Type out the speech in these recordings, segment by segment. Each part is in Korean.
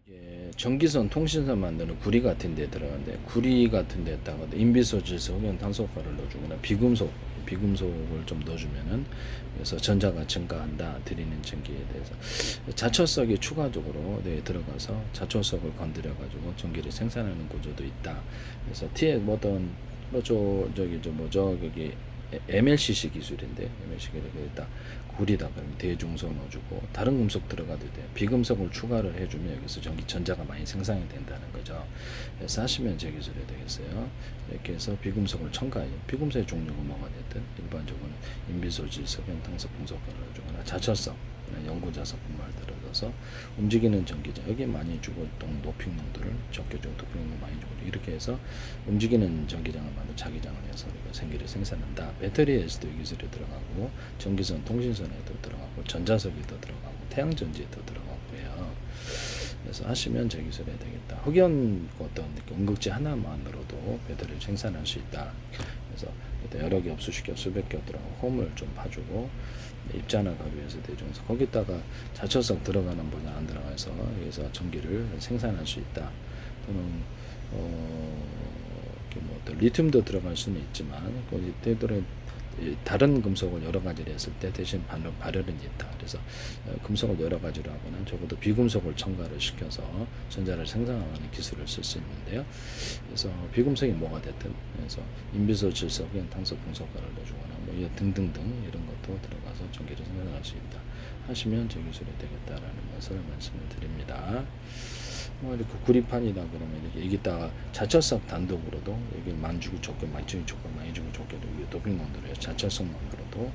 이게 전기선 통신선 만드는 구리 같은 데 들어가는데 구리 같은 데다가 인비소질소 혹은 탄소가를 넣어주거나 비금속을 좀 넣어주면은 그래서 전자가 증가한다 드리는 전기에 대해서 자초석이 추가적으로 들어가서 자초석을 건드려 가지고 전기를 생산하는 구조도 있다. 그래서 T에 뭐든 저기 여기 MLCC 기술인데 MLCC를 딱 구리다 그러면 대중소 넣어주고 다른 금속 들어가도 돼. 비금속을 추가를 해주면 여기서 전자가 많이 생산이 된다는 거죠. 그래서 하시면 제 기술이 되겠어요. 이렇게 해서 비금속을 첨가해요. 비금속의 종류가 뭐가 됐든 일반적으로는 인비소질소, 변탕소, 금속가를 넣어주거나 자철성, 연고자석 분말 들어가서 움직이는 전기장 여기 많이 주고 또 노핑 농도를 적게 주고 도핑 농도 많이 주고 이렇게 해서 움직이는 전기장을 만든 자기장을 해서 우리가 전기를 생산한다. 배터리에서도 이 기술이 들어가고 전기선 통신선에도 들어가고 전자석에도 들어가고 태양전지에도 들어가고요. 그래서 하시면 제 기술이 되겠다. 흑연 어떤 음극지 하나만으로도 배터리를 생산할 수 있다. 그래서 여러 겹, 수십 겹, 수백 겹 들어가고 홈을 좀 파주고 입자나 가위에서 대중해서 거기다가 자철석 들어가는 분야 안 들어가서 여기서 전기를 생산할 수 있다. 또는 뭐 리튬도 들어갈 수는 있지만 거기 되도록 다른 금속을 여러 가지를 했을 때 대신 발열은 있다. 그래서 금속을 여러 가지로 하거나 적어도 비금속을 첨가를 시켜서 전자를 생산하는 기술을 쓸 수 있는데요. 그래서 비금속이 뭐가 됐든 그래서 인비소, 질소, 탄소, 금속가를 넣어주거나 뭐 등등등 이런 것도 들어가서 전기를 생산할 수 있다. 하시면 제 기술이 되겠다라는 것을 말씀을 드립니다. 뭐 이렇게 구리판이다 그러면 이렇게 여기다가 자철석 단독으로도 여기 많이 주고 적게 많이 주고 적게 많이 주고 적게 여기 도핑 농도를 자철석만으로도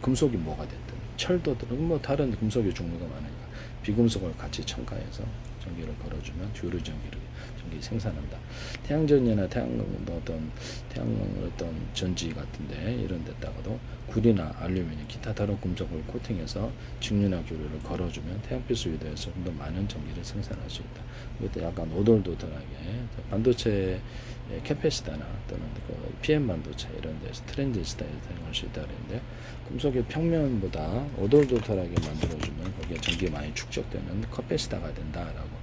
금속이 뭐가 됐든 철도 뭐 다른 금속의 종류가 많으니까 비금속을 같이 첨가해서 전기를 걸어주면 주로 전기 생산한다. 태양전이나 태양 어떤 전지 같은데 이런 데다가도 구리나 알루미늄 기타 다른 금속을 코팅해서 직류나 교류를 걸어주면 태양빛을 유도해서 좀 더 많은 전기를 생산할 수 있다. 이것도 약간 오돌도돌하게 반도체 캐패시타나 또는 그 PM 반도체 이런 데서 트랜지스타에 사용할 수 있다 그랬는데 금속의 평면보다 오돌도돌하게 만들어주면 거기에 전기가 많이 축적되는 커패시타가 된다라고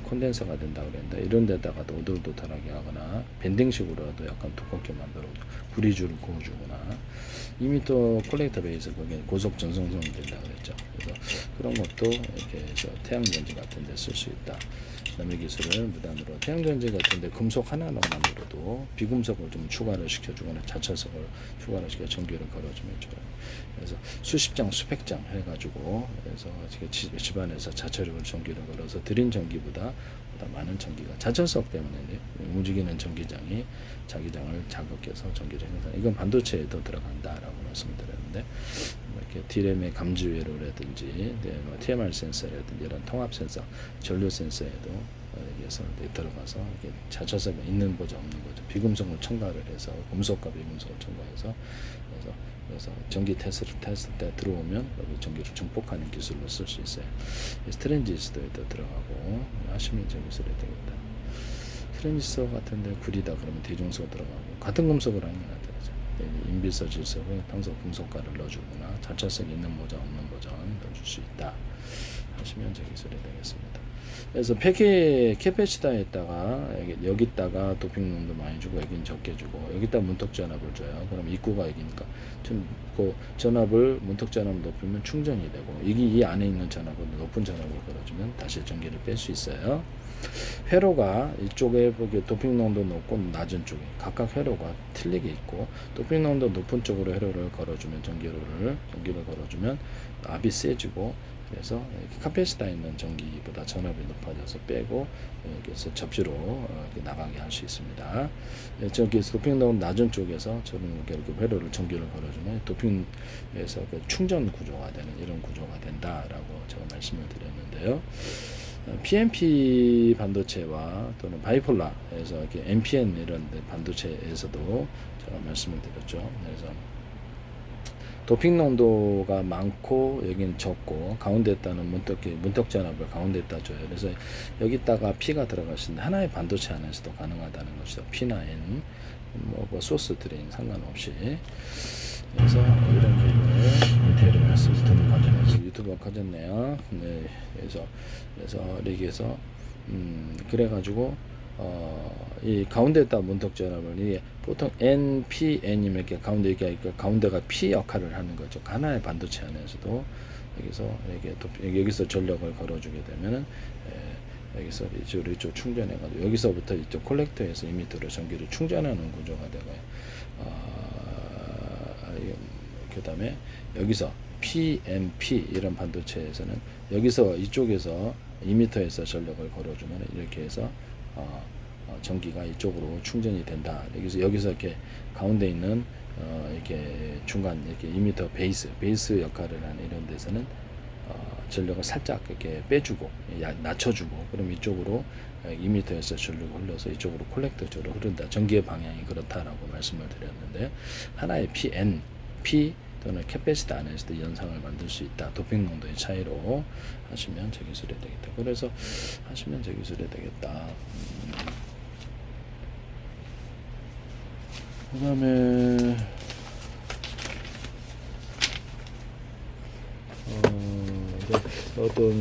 콘덴서가 된다 그랬는데 이런 데다가도 오돌도돌하게 하거나 밴딩식으로라도 약간 두껍게 만들어 구리줄을 그어주거나 이미 또 콜렉터 베이스 거기에 고속 전송성이 된다 그랬죠. 그래서 그런 것도 이렇게 해서 태양전지 같은 데 쓸 수 있다. 남의 기술을 무단으로 태양전지 같은 데 금속 하나만으로도 비금속을 좀 추가를 시켜주거나 자철석을 추가를 시켜 전기를 걸어주면 좋아요. 그래서 수십 장, 수백 장 해가지고 그래서 집안에서 자철을 전기를 걸어서 드린 전기보다 많은 전기가 자철석 때문에 움직이는 전기장이 자기장을 자극해서 전기를 생산. 이건 반도체에도 들어간다라고 말씀드렸는데 이렇게 D램의 감지 회로라든지 뭐 TMR 센서라든지 이런 통합 센서, 전류 센서에도 여기에서 들어가서 이렇게 자철석이 있는 거죠, 없는 거죠. 비금속을 첨가를 해서 금속과 비금속을 첨가해서 그래서 전기 테스트 때 들어오면 여기 전기를 증폭하는 기술로 쓸 수 있어요. 트랜지스터에도 들어가고 하시면 제 기술이 되겠다. 트랜지스터 같은데 구리다 그러면 대중소가 들어가고 같은 금속을 하는 게 낫죠. 인비소, 질소, 탄소, 금속가를 넣어주거나 자철석이 있는 모전, 없는 모전 넣어줄 수 있다. 하시면 제 기술이 되겠습니다. 그래서 캐패시터에다가 여기다가 도핑 농도 많이 주고 여긴 적게 주고 여기다 문턱 전압을 줘요. 그럼 입구가 여기니까 그 전압을 문턱 전압을 높이면 충전이 되고 이 안에 있는 전압을 높은 전압을 걸어주면 다시 전기를 뺄 수 있어요. 회로가 이쪽에 도핑 농도 높고 낮은 쪽에 각각 회로가 틀리게 있고 도핑 농도 높은 쪽으로 회로를 걸어주면 전기를 걸어주면 압이 세지고 그래서 카패시터에 있는 전기보다 전압이 높아져서 빼고 여기서 접시로 나가게 할 수 있습니다. 저기에서 도핑 농도 낮은 쪽에서 저는 이렇게 회로를 전기를 걸어주면 도핑에서 충전 구조가 되는 이런 구조가 된다라고 제가 말씀을 드렸는데요. PNP 반도체와 또는 바이폴라에서 이렇게 NPN 이런 반도체에서도 제가 말씀을 드렸죠. 그래서 도핑 농도가 많고 여기는 적고 가운데에다는 문턱 전압을 가운데에다 줘요. 그래서 여기다가 P가 들어갈 수 있는 하나의 반도체 안에서도 가능하다는 것이죠. P나 N 뭐 소스 드레인 상관없이 그래서 이런 디테일을 시스템을 가져내서 유튜브가 커졌네요. 네, 그래서 이렇게 해서 그래가지고 이 가운데에다 문턱 전압을 보통 N, P, N이면 이렇게 가운데 얘기하니까 가운데가 P 역할을 하는 거죠. 하나의 반도체 안에서도 여기서 전력을 걸어주게 되면은 여기서 이쪽 충전해가지고 여기서부터 이쪽 콜렉터에서 이미터로 전기를 충전하는 구조가 되고요. 그 다음에 여기서 PMP 이런 반도체에서는 여기서 이쪽에서 이미터에서 전력을 걸어주면 이렇게 해서 전기가 이쪽으로 충전이 된다. 여기서 이렇게 가운데 있는 이렇게 중간 이렇게 이미터 베이스 역할을 하는 이런 데서는 전력을 살짝 이렇게 빼주고 낮춰주고 그럼 이쪽으로 2m에서 전력이 흘러서 이쪽으로 콜렉터 쪽으로 흐른다. 전기의 방향이 그렇다라고 말씀을 드렸는데 하나의 P 또는 캐패시터 안에서도 연상을 만들 수 있다. 도핑 농도의 차이로 하시면 제 기술이 되겠다. 그래서 하시면 제 기술이 되겠다. 그 다음에 어떤